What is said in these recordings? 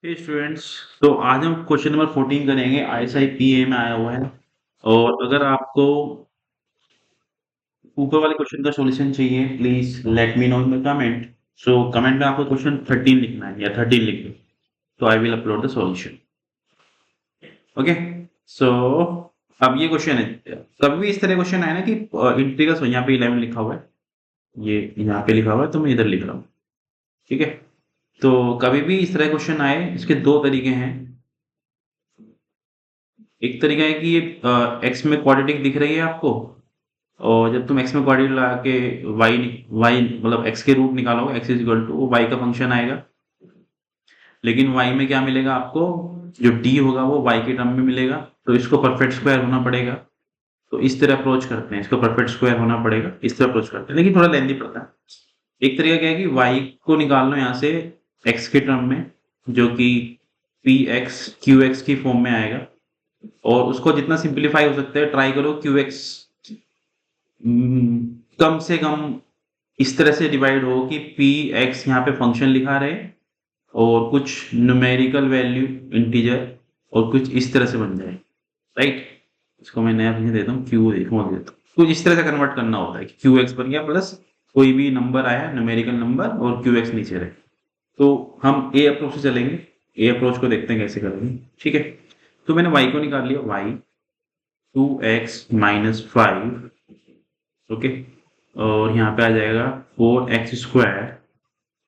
हे students, तो आज हम क्वेश्चन नंबर 14 करेंगे। आईएसआई पीए में आया हुआ है। और अगर आपको ऊपर वाले क्वेश्चन का सॉल्यूशन चाहिए, please let me know in the comment. So comment में आपको क्वेश्चन 13 लिखना है या 13 लिख दो, तो I will upload the solution. Okay. So अब ये क्वेश्चन है, कभी भी इस तरह क्वेश्चन आए ना कि इंटीग्रल्स, यहाँ पे 11 लिखा हुआ है, ये यहाँ पे लिखा हुआ है, तो मैं इधर लिख रहा हूँ। ठीक है। तो कभी भी इस तरह क्वेश्चन आए, इसके दो तरीके हैं। एक तरीका है कि ये एक्स में क्वाड्रेटिक दिख रही है आपको, और जब तुम एक्स में क्वाड्रेटिक लगा के वाई वाई मतलब एक्स के रूट निकालोगे, एक्स इज इक्वल टू वो वाई का फंक्शन आएगा। लेकिन वाई में क्या मिलेगा आपको, जो डी होगा वो वाई के टर्म में मिलेगा, तो इसको परफेक्ट स्क्वायर होना पड़ेगा। तो इस तरह अप्रोच करते हैं, इसको परफेक्ट स्क्वायर होना पड़ेगा, इस तरह अप्रोच करते हैं, लेकिन थोड़ा लेंदी पड़ता है। एक तरीका क्या है कि वाई को निकाल लो यहाँ से एक्स के टर्म में, जो कि पी एक्स क्यू एक्स की फॉर्म में आएगा, और उसको जितना सिंप्लीफाई हो सकता है ट्राई करो। क्यू एक्स कम से कम इस तरह से डिवाइड हो कि पी एक्स यहाँ पे फंक्शन लिखा रहे, और कुछ न्यूमेरिकल वैल्यू इंटीजर, और कुछ इस तरह से बन जाए। राइट। इसको मैं नया फंक्शन देता हूँ, क्यू देता हूँ, कुछ इस तरह से कन्वर्ट करना होता है कि क्यू एक्स बन गया प्लस कोई भी नंबर आया न्यूमेरिकल नंबर, और क्यू एक्स नीचे रहे। तो हम ए अप्रोच से चलेंगे, ए अप्रोच को देखते हैं कैसे करेंगे। ठीक है। तो मैंने वाई को निकाल लिया, वाई 2x-5। ओके। और यहाँ पे आ जाएगा 4x²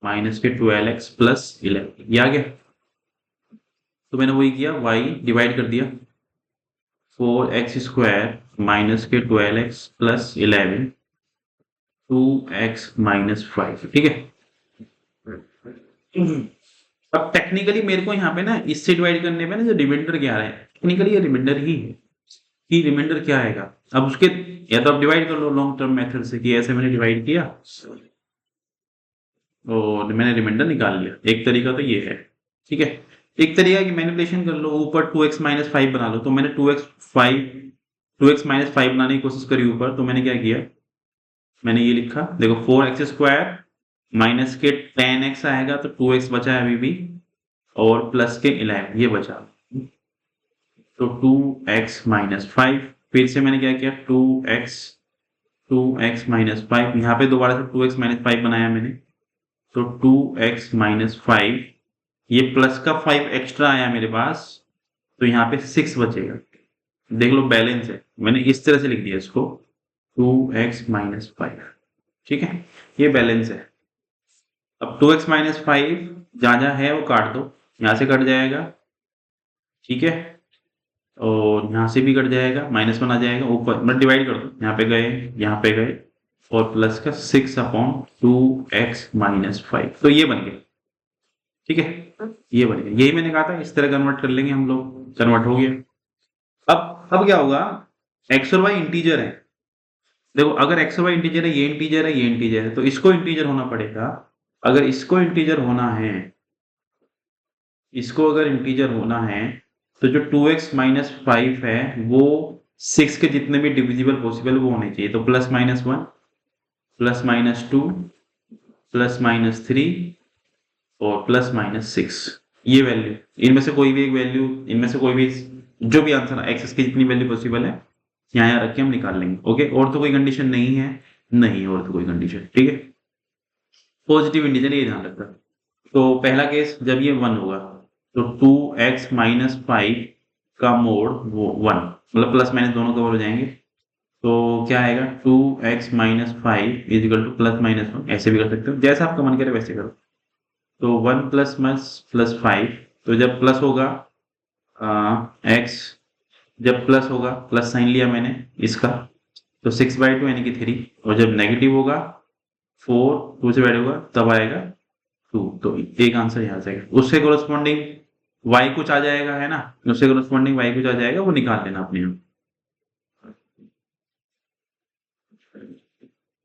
माइनस के 12x प्लस 11, ये आ गया। तो मैंने वही किया, y डिवाइड कर दिया, 4x² माइनस के 12x प्लस 11, 2x-5। ठीक है। अब टेक्निकली मेरे को यहाँ पे ना इससे डिवाइड करने पे ना जो रिमाइंडर क्या है, टेक्निकली ये रिमाइंडर ही है कि रिमाइंडर क्या आएगा। अब उसके या तो आप डिवाइड कर लो लॉन्ग टर्म मेथड से, कि ऐसे मैंने डिवाइड किया और मैंने रिमाइंडर निकाल लिया। एक तरीका तो ये है। ठीक है। एक तरीका की मैनिपुलेशन कर लो, ऊपर 2x-5 बना लो। तो मैंने 2x-5 बनाने की कोशिश करी ऊपर, तो मैंने क्या किया, मैंने ये लिखा, देखो 4x² माइनस के 10x आएगा, तो 2x बचा है अभी भी, और प्लस के 11 ये बचा, तो 2x-5। फिर से मैंने क्या किया, 2x-5 यहाँ पे दोबारा से 2x-5 बनाया मैंने, तो 2x-5, ये प्लस का 5 एक्स्ट्रा आया मेरे पास, तो यहाँ पे 6 बचेगा। देख लो बैलेंस है, मैंने इस तरह से लिख दिया इसको, 2x-5। ठीक है, ये बैलेंस है। अब 2x-5 जहाँ जहाँ है वो काट दो, यहाँ से कट जाएगा। ठीक है। और यहाँ से भी कट जाएगा, -1 आ जाएगा ऊपर, मतलब डिवाइड कर दो, यहाँ पे गए, यहाँ पे गए, और प्लस का 6/2x-5, तो ये बन गया। ठीक है, ये बन गया। यही मैंने कहा था, इस तरह कन्वर्ट कर लेंगे हम लोग, कन्वर्ट हो गया। अब क्या होगा, एक्स और वाई इंटीजर है। देखो, अगर एक्स और वाई इंटीजर है, ये इंटीजर है, ये इंटीजर है, तो इसको इंटीजर होना पड़ेगा। अगर इसको इंटीजर होना है, इसको अगर इंटीजर होना है, तो जो 2x-5 है वो 6 के जितने भी डिविजिबल पॉसिबल वो होने चाहिए। तो +-1 +-2 +-3 और +-6, ये वैल्यू, इनमें से कोई भी एक वैल्यू, इनमें से कोई भी जो भी आंसर एक्सेस की जितनी वैल्यू पॉसिबल है यहाँ रख के हम निकाल लेंगे। ओके। और तो कोई कंडीशन नहीं है, नहीं और तो कोई कंडीशन। ठीक है। पॉजिटिव इंटीजर, ये ध्यान रखना। तो पहला केस जब ये 1 होगा, तो 2x-5 का मोड वो 1, मतलब प्लस माइनस दोनों कवर हो जाएंगे। तो क्या आएगा, 2x-5 इज इक्वल टू +-1, ऐसे भी कर सकते हो, जैसा आपका मन करे वैसे करो। तो 1 + 5, तो जब प्लस होगा x, जब प्लस होगा, प्लस साइन लिया मैंने इसका, तो 6/2 यानी कि 3, और जब नेगेटिव होगा 4, 2 से डिवाइड होगा, तब आएगा 2। तो एक आंसर यहाँ से आएगा। उससे कोरस्पॉन्डिंग y कुछ आ जाएगा, है ना, उससे कोरस्पॉन्डिंग y कुछ आ जाएगा, वो निकाल लेना अपने आप।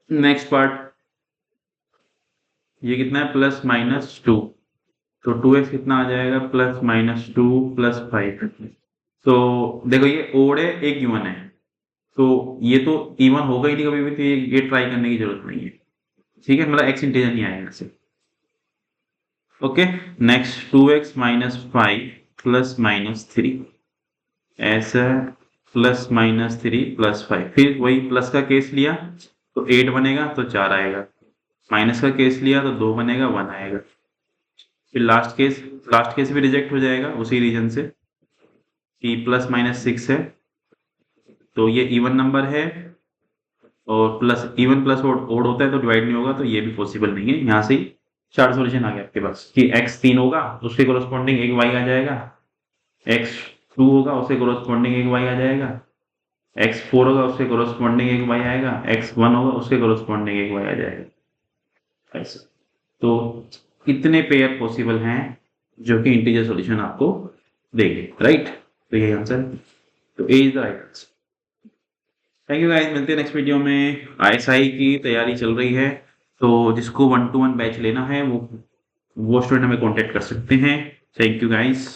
नेक्स्ट पार्ट, ये कितना है, +-2, तो 2x कितना आ जाएगा, +-2 +5। तो देखो, ये ओड है, एक इवन है, तो ये तो इवन होगा ही नहीं कभी भी, तो ये ट्राई करने की जरूरत नहीं है। ठीक है, मतलब x इंटीजर नहीं आएगा ऐसे। Okay, next 2x minus 5 plus minus 3, ऐसा प्लस माइनस 3 प्लस 5, फिर वही प्लस का केस लिया तो 8 बनेगा तो 4 आएगा, माइनस का केस लिया तो 2 बनेगा 1 आएगा, फिर लास्ट केस भी रिजेक्ट हो जाएगा उसी रीजन से कि प्लस माइनस 6 है, तो ये इवन नंबर है और प्लस इवन प्लस ओड होता है तो डिवाइड नहीं होगा, तो ये भी पॉसिबल नहीं है। यहाँ से ही 4 सॉल्यूशन आ गया आपके पास कि x 3 होगा उसके कोरस्पॉन्डिंग एक y आ जाएगा, x 2 होगा उसके कोरस्पॉन्डिंग एक y आ जाएगा, x 4 होगा उसके कोरस्पॉन्डिंग एक y आएगा, x 1 होगा उसके कोरस्पॉन्डिंग एक y आ जाएगा, ऐसा। तो कितने पेयर पॉसिबल हैं जो कि इंटीजर सॉल्यूशन आपको देंगे, राइट? तो यही आंसर, तो A is the right answer. Thank you guys, मिलते हैं नेक्स्ट वीडियो में। आईएसआई की तैयारी चल रही है, तो जिसको 1-to-1 बैच लेना है वो स्टूडेंट हमें कांटेक्ट कर सकते हैं। Thank you guys.